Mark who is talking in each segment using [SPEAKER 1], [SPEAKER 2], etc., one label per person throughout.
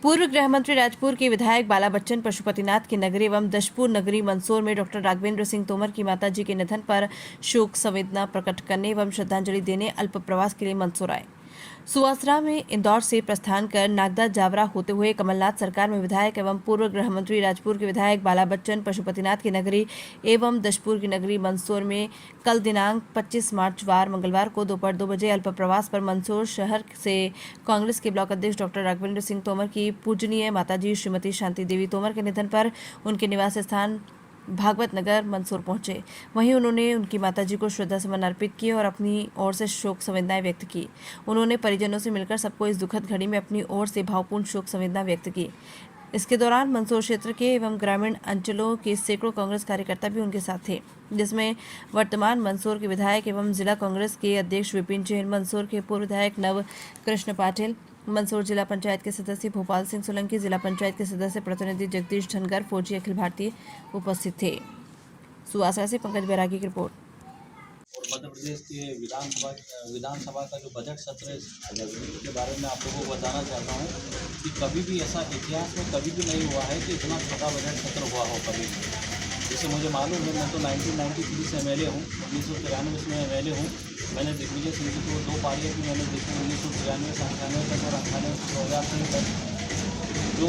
[SPEAKER 1] पूर्व गृह मंत्री राजपुर के विधायक बाला बच्चन पशुपतिनाथ की नगरी एवं दशपुर नगरी मंदसौर में डॉक्टर राघवेंद्र सिंह तोमर की माताजी के निधन पर शोक संवेदना प्रकट करने एवं श्रद्धांजलि देने अल्प प्रवास के लिए मंदसौर आए। सुवासरा में इंदौर से प्रस्थान कर नागदा जावरा होते हुए कमलनाथ सरकार में विधायक एवं पूर्व गृह मंत्री राजपुर के विधायक बाला बच्चन पशुपतिनाथ की नगरी एवं दशपुर की नगरी मंदसौर में कल दिनांक 25 मार्च वार मंगलवार को दोपहर 2 बजे अल्प प्रवास पर मंदसौर शहर से कांग्रेस के ब्लॉक अध्यक्ष डॉक्टर राघवेंद्र सिंह तोमर की पूजनीय माताजी श्रीमती शांति देवी तोमर के निधन पर उनके निवास स्थान भागवत नगर मंदसौर पहुंचे। वहीं उन्होंने उनकी माताजी को श्रद्धा सुमन अर्पित किए और अपनी ओर से शोक संवेदनाएं व्यक्त की। उन्होंने परिजनों से मिलकर सबको इस दुखद घड़ी में अपनी ओर से भावपूर्ण शोक संवेदना व्यक्त की। इसके दौरान मंदसौर क्षेत्र के एवं ग्रामीण अंचलों के सैकड़ों कांग्रेस कार्यकर्ता भी उनके साथ थे, जिसमें वर्तमान मंदसौर के विधायक एवं जिला कांग्रेस के अध्यक्ष विपिन जैन, मंदसौर के पूर्व विधायक नव कृष्ण पाटिल, मंदसौर जिला पंचायत के सदस्य भोपाल सिंह सोलंकी, जिला पंचायत के सदस्य प्रतिनिधि जगदीश धनगर, फौजी अखिल भारतीय उपस्थित थे। सुवासरा से पंकज बैरागी की रिपोर्ट।
[SPEAKER 2] और मध्य प्रदेश के विधानसभा का जो बजट सत्र है के बारे में आप लोगों को बताना चाहता हूँ कि कभी भी ऐसा इतिहास में कभी भी नहीं हुआ है कि इतना छोटा बजट सत्र हुआ हो कभी भी। जैसे मुझे मालूम है, मैं तो 1993 से MLA हूँ, 1993 में MLA हूँ। मैंने दिग्विजय सिंह जी को 2 पारियाँ भी मैंने देखी, 1993 से 98 तक और 98 से 2003 तक, जो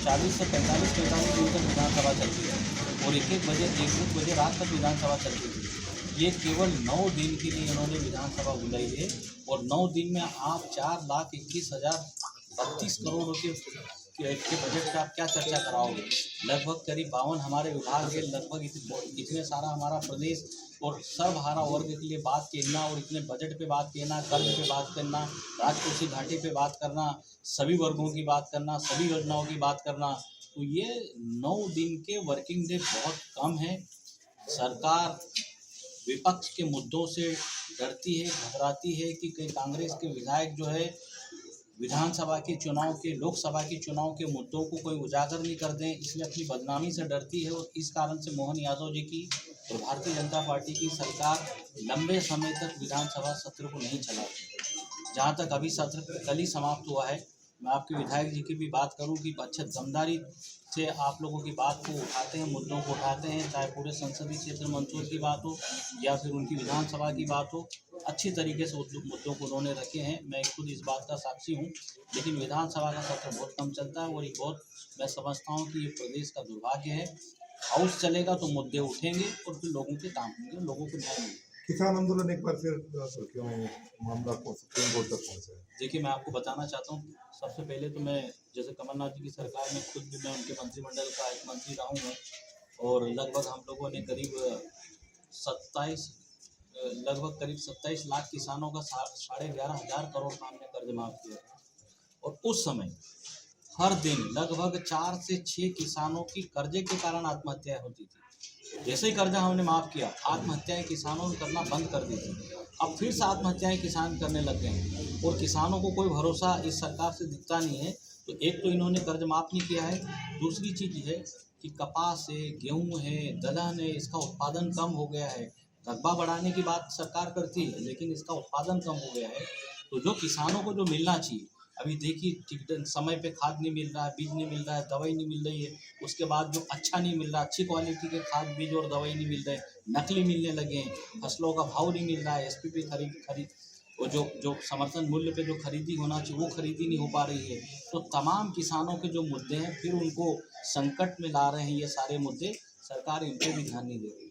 [SPEAKER 2] 40 से 45 दिन तक विधानसभा चलती है और एक बजे रात तक विधानसभा चलती थी। ये केवल 9 दिन के लिए इन्होंने विधानसभा बुलाई है और 9 दिन में आप 4,21,032 करोड़ रुपये के बजट का आप क्या चर्चा कराओगे। लगभग करीब 52 हमारे विभाग है, लगभग इतने सारा हमारा प्रदेश और सर्वहारा वर्ग के लिए बात कहना और इतने बजट पे बात कहना, कर्ज पे बात करना, राजकोषीय घाटे पे बात करना, सभी वर्गों की बात करना, सभी योजनाओं की बात करना, तो ये 9 दिन के वर्किंग डे बहुत कम है। सरकार विपक्ष के मुद्दों से डरती है, घबराती है कि कहीं कांग्रेस के विधायक जो है विधानसभा के चुनाव के, लोकसभा के चुनाव के मुद्दों को कोई उजागर नहीं कर दें, इसलिए अपनी बदनामी से डरती है। और इस कारण से मोहन यादव जी की और भारतीय जनता पार्टी की सरकार लंबे समय तक विधानसभा सत्र को नहीं चलाती। जहाँ तक अभी सत्र कल ही समाप्त हुआ है, मैं आपके विधायक जी की भी बात करूं कि अच्छे दमदारी से आप लोगों की बात को उठाते हैं, मुद्दों को उठाते हैं, चाहे पूरे संसदीय क्षेत्र मंदसौर की बात हो या फिर उनकी विधानसभा की बात हो, अच्छी तरीके से मुद्दों को उन्होंने रखे हैं। मैं खुद इस बात का साक्षी हूं। लेकिन विधानसभा का सत्र बहुत कम चलता है और ये बहुत, मैं समझता हूँ कि ये प्रदेश का दुर्भाग्य है। हाउस चलेगा तो मुद्दे उठेंगे और फिर लोगों के काम होंगे, लोगों को न्याय मिलेगा।
[SPEAKER 3] किसान आंदोलन एक बार फिर क्यों मामला सुप्रीम कोर्ट तक पहुंचा है?
[SPEAKER 2] देखिए, मैं आपको बताना चाहता हूँ, सबसे पहले तो मैं जैसे कमलनाथ जी की सरकार में खुद भी मैं उनके मंत्रिमंडल का एक मंत्री रहा हूँ और लगभग हम लोगों ने करीब 27 लाख किसानों का 11,500 करोड़ का हमने कर्ज माफ किया और उस समय हर दिन लगभग 4 से 6 किसानों की कर्जे के कारण आत्महत्याएं होती थी। जैसे ही कर्जा हमने माफ़ किया, आत्महत्याएं किसानों ने करना बंद कर दी थी। अब फिर से आत्महत्याएं किसान करने लग गए हैं और किसानों को कोई भरोसा इस सरकार से दिखता नहीं है। तो एक तो इन्होंने कर्ज माफ़ नहीं किया है, दूसरी चीज़ है कि कपास है, गेहूँ है, दलहन है, इसका उत्पादन कम हो गया है। रकबा बढ़ाने की बात सरकार करती है लेकिन इसका उत्पादन कम हो गया है। तो जो किसानों को जो मिलना चाहिए, अभी देखिए ठीक समय पे खाद नहीं मिल रहा है, बीज नहीं मिल रहा है, दवाई नहीं मिल रही है। उसके बाद जो अच्छा नहीं मिल रहा, अच्छी क्वालिटी के खाद, बीज और दवाई नहीं मिल रहे, नकली मिलने लगे हैं, फसलों का भाव नहीं मिल रहा है, SPP खरीद और जो समर्थन मूल्य पे जो खरीदी होना चाहिए वो खरीदी नहीं हो पा रही है। तो तमाम किसानों के जो मुद्दे हैं फिर उनको संकट में ला रहे हैं ये सारे मुद्दे, सरकार इन पर भी ध्यान नहीं दे रही है।